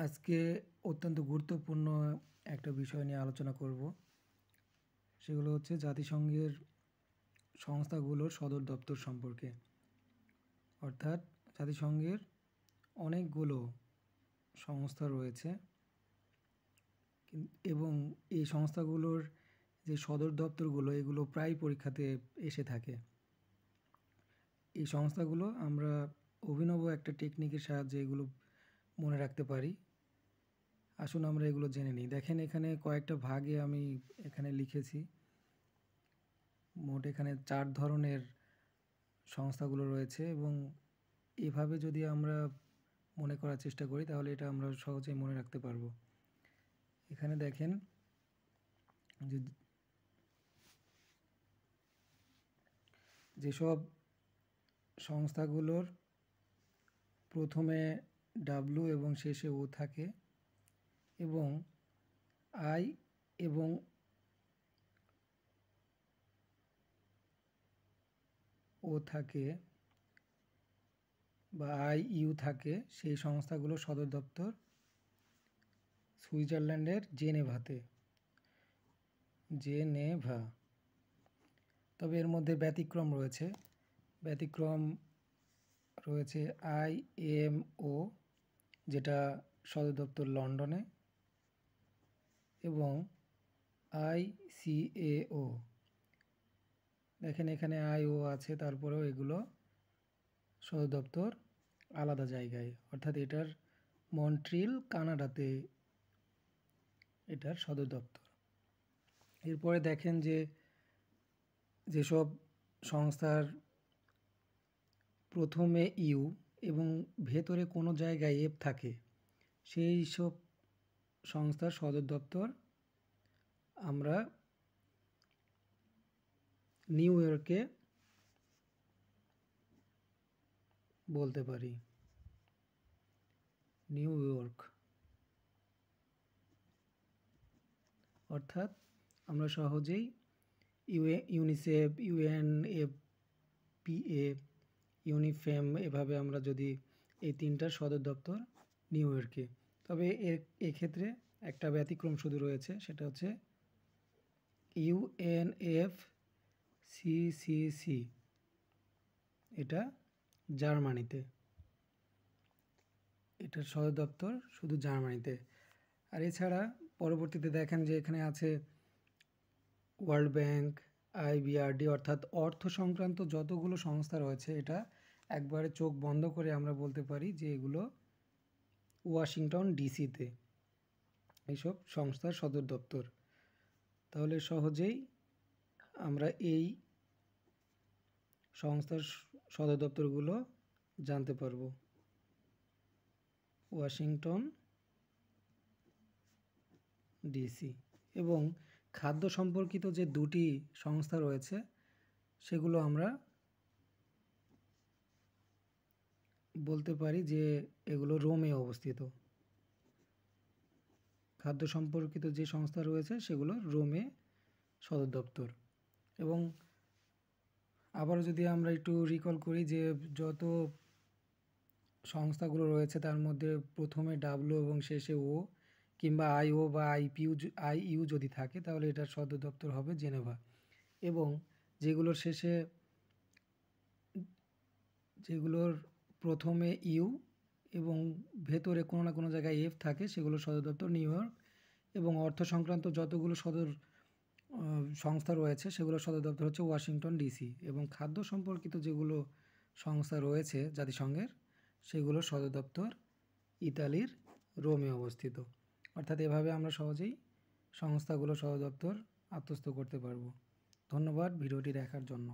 আজকে অত্যন্ত গুরুত্বপূর্ণ একটা বিষয় নিয়ে আলোচনা করব। সেগুলো হচ্ছে জাতিসংঘের সংস্থাগুলোর সদর দপ্তর সম্পর্কে। অর্থাৎ জাতিসংঘের অনেকগুলো সংস্থা রয়েছে এবং এই সংস্থাগুলোর যে সদর দপ্তরগুলো এগুলো প্রায় পরীক্ষাতে এসে থাকে। এই সংস্থাগুলো আমরা অভিনব একটা টেকনিকের সাহায্যে এগুলো মনে রাখতে পারি। আসুন আমরা এগুলো জেনে নিই। দেখেন এখানে কয়েকটা ভাগে আমি এখানে লিখেছি। মোট এখানে 4 ধরনের সংস্থাগুলো রয়েছে এবং এভাবে যদি আমরা মনে করার চেষ্টা করি তাহলে এটা আমরা সহজেই মনে রাখতে পারবো। এখানে দেখেন যে যেসব সংস্থাগুলোর প্রথমে ডাব্লিউ এবং শেষে ও থাকে এবং আই এবং ও থাকে বা IU থাকে, সেই সংস্থাগুলোর সদর দপ্তর সুইজারল্যান্ডের জেনেভা। তবে এর মধ্যে ব্যতিক্রম রয়েছে IMO, যেটা সদর দপ্তর লন্ডনে, এবং ICAO। দেখেন এখানে IO আছে, তারপরেও এগুলো সদর দপ্তর আলাদা জায়গায়, অর্থাৎ এটার মন্ট্রিল কানাডাতে এটার সদর দপ্তর। এরপরে দেখেন যেসব সংস্থার প্রথমে ইউ এবং ভেতরে কোনো জায়গায় এফ থাকে, সেই সব সংস্থার সদর দপ্তর আমরা নিউ ইয়র্কে বলতে পারি। নিউ ইয়র্ক, অর্থাৎ আমরা সহজেই ইউনিসেফ, UNFPA, ইউনিফেম, এভাবে আমরা যদি এই তিনটার সদর দপ্তর নিউ ইয়র্কে। তবে এক্ষেত্রে একটা ব্যতিক্রম শুধু রয়েছে, সেটা হচ্ছে UNFCCC, এটা জার্মানিতে, এটার সদর দপ্তর শুধু জার্মানিতে। আর এছাড়া পরবর্তীতে দেখেন যে এখানে আছে ওয়ার্ল্ড ব্যাংক, IBRD, অর্থাৎ অর্থ সংক্রান্ত যতগুলো সংস্থা রয়েছে এটা একবারে চোখ বন্ধ করে আমরা বলতে পারি যে এগুলো ওয়াশিংটন ডিসিতে এইসব সংস্থার সদর দপ্তর। তাহলে সহজেই আমরা এই সংস্থার সদর দপ্তরগুলো জানতে পারবো। Washington DC. এবং খাদ্য সম্পর্কিত যে দুটি সংস্থা রয়েছে সেগুলো আমরা বলতে পারি যে এগুলো রোমে অবস্থিত। খাদ্য সম্পর্কিত যে সংস্থা রয়েছে সেগুলো রোমে সদর দপ্তর। এবং আবারও যদি আমরা একটু রিকল করি যে যত সংস্থাগুলো রয়েছে তার মধ্যে প্রথমে ডাব্লিউ এবং শেষে ও কিংবা IO বা IU যদি থাকে তাহলে এটার সদর দপ্তর হবে জেনেভা। এবং যেগুলোর প্রথমে ইউ এবং ভেতরে কোনো না কোনো জায়গায় এফ থাকে সেগুলোর সদর দপ্তর নিউ ইয়র্ক। এবং অর্থ সংক্রান্ত যতগুলো সংস্থা রয়েছে সেগুলোর সদর দপ্তর হচ্ছে ওয়াশিংটন ডিসি। এবং খাদ্য সম্পর্কিত যেগুলো সংস্থা রয়েছে জাতিসংঘের সেগুলোর সদর দপ্তর ইতালির রোমে অবস্থিত। অর্থাৎ এভাবে আমরা সহজেই সংস্থাগুলো সদর দপ্তর আত্মস্থ করতে পারবো। ধন্যবাদ ভিডিওটি দেখার জন্য।